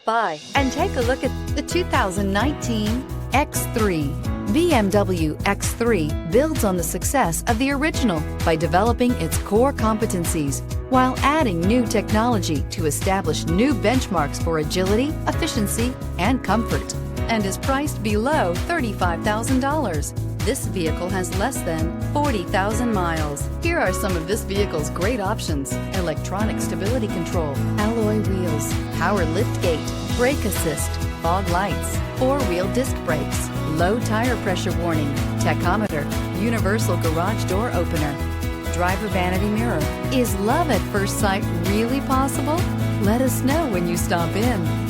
by and take a look at the 2019 X3. BMW X3 builds on the success of the original by developing its core competencies while adding new technology to establish new benchmarks for agility, efficiency, and comfort, and is priced below $35,000. This vehicle has less than 40,000 miles. Here are some of this vehicle's great options: electronic stability control, alloy wheels, power liftgate, brake assist, fog lights, four-wheel disc brakes, low tire pressure warning, tachometer, universal garage door opener, driver vanity mirror. Is love at first sight really possible? Let us know when you stop in.